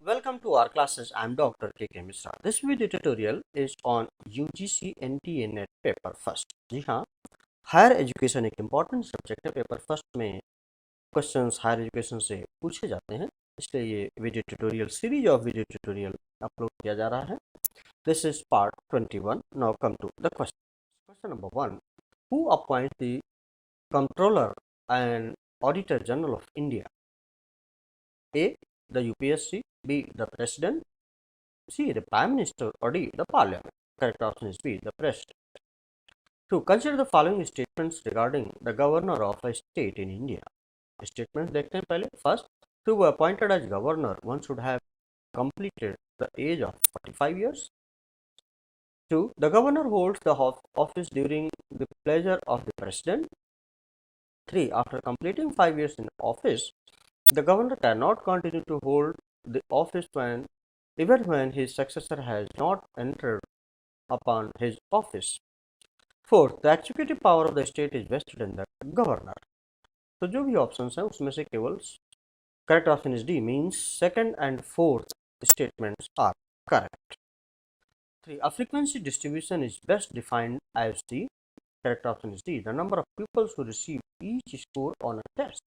welcome to our classes. I'm Dr. K. Misra. This video tutorial is on UGC NTA net paper first. जी हाँ, higher education एक important subject है। Paper first में questions higher education से पूछे जाते हैं, इसलिए ये video tutorial series of video tutorial upload किया जा रहा है। This is part 21। Now come to the question. Question number 1, who appoints the controller and auditor general of India? A, the UPSC, B, the President, C, the Prime Minister, or D, the Parliament. Correct option is B, the President. To consider the following statements regarding the governor of a state in India. Statements देखते हैं पहले. First, to be appointed as governor, one should have completed the age of 45 years. 2, the governor holds the office during the pleasure of the president. 3, after completing 5 years in office, the governor cannot continue to hold the office even when his successor has not entered upon his office. 4, the executive power of the state is vested in the governor. तो जो भी options हैं उसमें से केवल correct option is D, means second and fourth statements are correct. 3, a frequency distribution is best defined as the correct option is D, the number of pupils who receive each score on a test.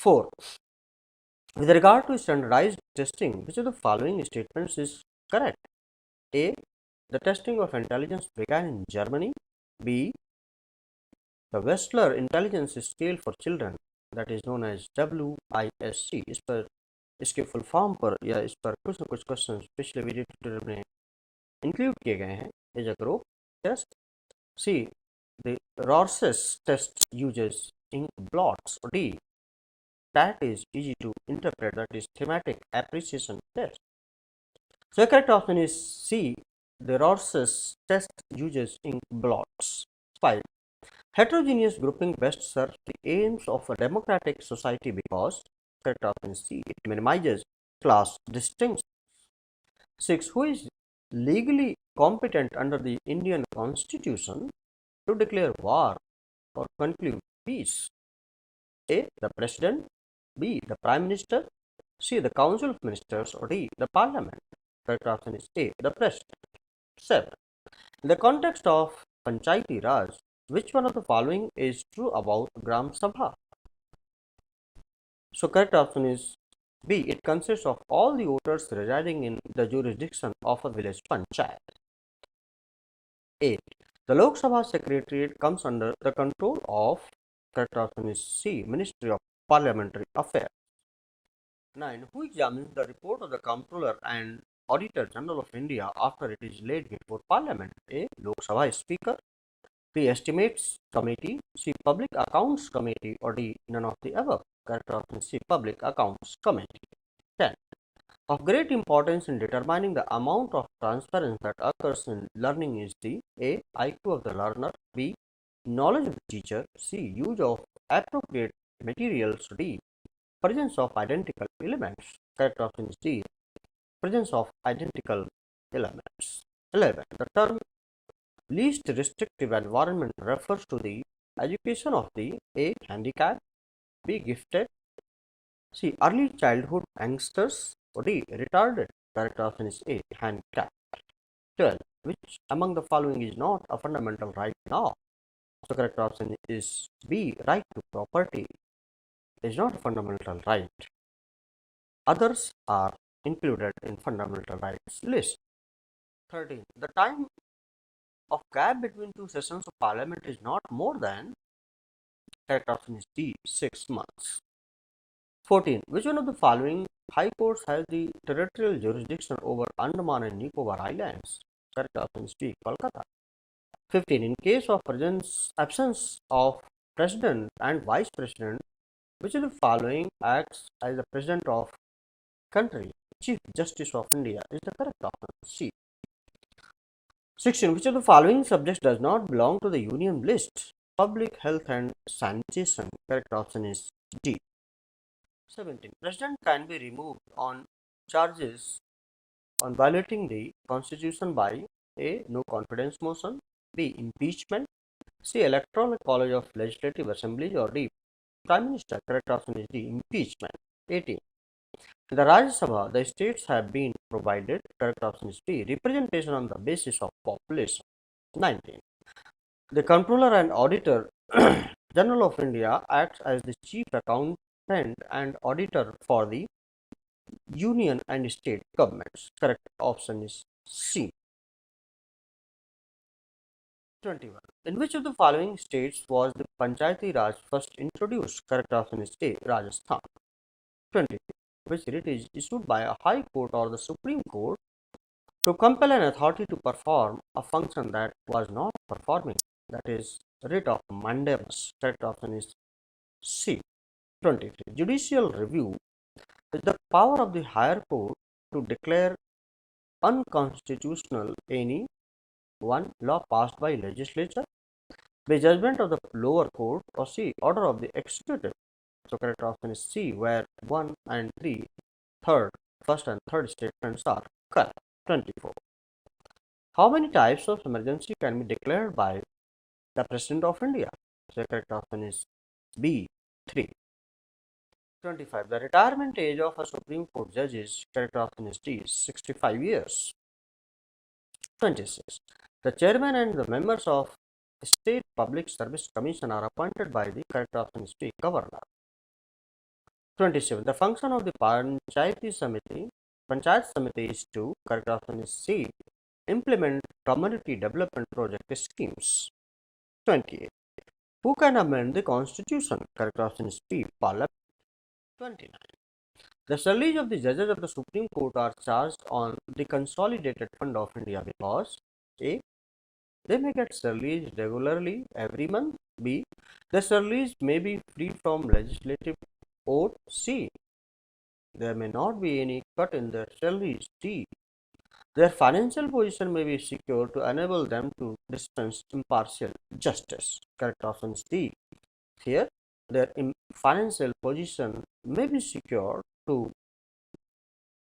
4, with regard to standardized testing, which of the following statements is correct? A, the testing of intelligence began in Germany. B, the Westler Intelligence Scale for Children, that is known as WISC, इस पर इसके full form पर या इस पर कुछ न कुछ क्वेश्चन पिछले वीडियो ट्यूटोरियल में इंक्लूड किए गए हैं. Is a group test. C, the Rorschach test uses ink blots. Or D, that is easy to interpret, that is thematic appreciation test. So the correct option is C, the Rorschach test uses ink blots. 5, heterogeneous grouping best serves the aims of a democratic society because correct option is C, it minimizes class distinctions. 6, who is legally competent under the Indian Constitution to declare war or conclude peace? A, the President, B, the Prime Minister, C, the Council of Ministers, or D, the Parliament. Correct option is A, the President. 7, in the context of Panchayati Raj, which one of the following is true about Gram Sabha? So correct option is B, it consists of all the voters residing in the jurisdiction of a village panchayat. 8, the Lok Sabha Secretariat comes under the control of, correct option is C, Ministry of Parliamentary Affairs. 9, who examines the report of the Comptroller and Auditor General of India after it is laid before Parliament? A, Lok Sabha Speaker, B, Estimates Committee, C, Public Accounts Committee, or D, none of the above. Correct option C, Public Accounts Committee. 10, of great importance in determining the amount of transparency that occurs in learning is the A, IQ of the learner, B, knowledge of the teacher, C, use of appropriate materials, D, presence of identical elements. Correct option is D, presence of identical elements. 11, the term least restrictive environment refers to the education of the A, handicapped, B, gifted, C, early childhood youngsters, or D, retarded. Correct option is A, handicapped. 12, which among the following is not a fundamental right now? So correct option is B, right to property is not a fundamental right. Others are included in fundamental rights list. 13, the time of gap between two sessions of parliament is not more than, correct option is D, 6 months. 14, which one of the following high courts has the territorial jurisdiction over Andaman and Nicobar Islands? Correct option is B, Kolkata. 15, in case of absence of president and vice president, which of the following acts as the president of country? Chief Justice of India is the correct option, C. 16, which of the following subjects does not belong to the union list? Public health and sanitation. Correct option is D. 17, president can be removed on charges on violating the constitution by A, no confidence motion, B, impeachment, C, electoral college of legislative assemblies, or D, prime minister. Correct option is D, impeachment. 18, In the Rajya Sabha, the states have been provided, correct option is B, representation on the basis of population. 19. The Comptroller and Auditor General of India acts as the chief accountant and auditor for the union and state governments. Correct option is C. 21. In which of the following states was the Panchayati Raj first introduced? Correct option is A. Rajasthan. 22. Which writ is issued by a High Court or the Supreme Court to compel an authority to perform a function that was not performing? That is writ of mandamus. Correct option is C. 23. Judicial review is the power of the higher court to declare unconstitutional any one law passed by legislature, by judgment of the lower court, or C, order of the executive. So correct option is C, where 1 and 3, first and third statements are correct. 24. How many types of emergency can be declared by the President of India? So correct option is B, 3. 25. The retirement age of a Supreme Court judge is, correct option is D, 65 years. 26. The chairman and the members of State Public Service Commission are appointed by the, correct option is B, governor. 27. The function of the Panchayat Samiti is to, correct option is C, implement community development project schemes. 28. Who can amend the constitution? Correct option is B, Parliament. 29. The salaries of the judges of the Supreme Court are charged on the consolidated fund of India because A, they may get salaries regularly every month. B, the salaries may be free from legislative oath. C, there may not be any cut in their salaries. D, their financial position may be secure to enable them to dispense impartial justice. Correct option is D. Here, their financial position may be secure to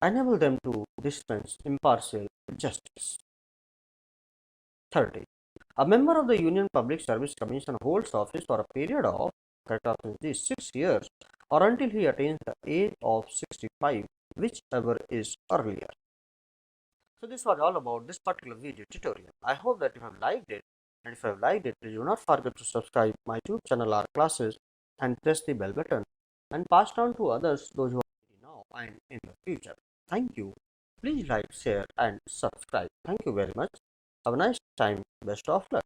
enable them to dispense impartial justice. 30. A member of the Union Public Service Commission holds office for a period of, correct option is 6 years, or until he attains the age of 65, whichever is earlier. So this was all about this particular video tutorial. I hope that you have liked it, and if you have liked it, please do not forget to subscribe my YouTube channel or classes and press the bell button and pass on to others those who are now and in the future. Thank you. Please like, share and subscribe. Thank you very much. Have a nice time. Best of luck.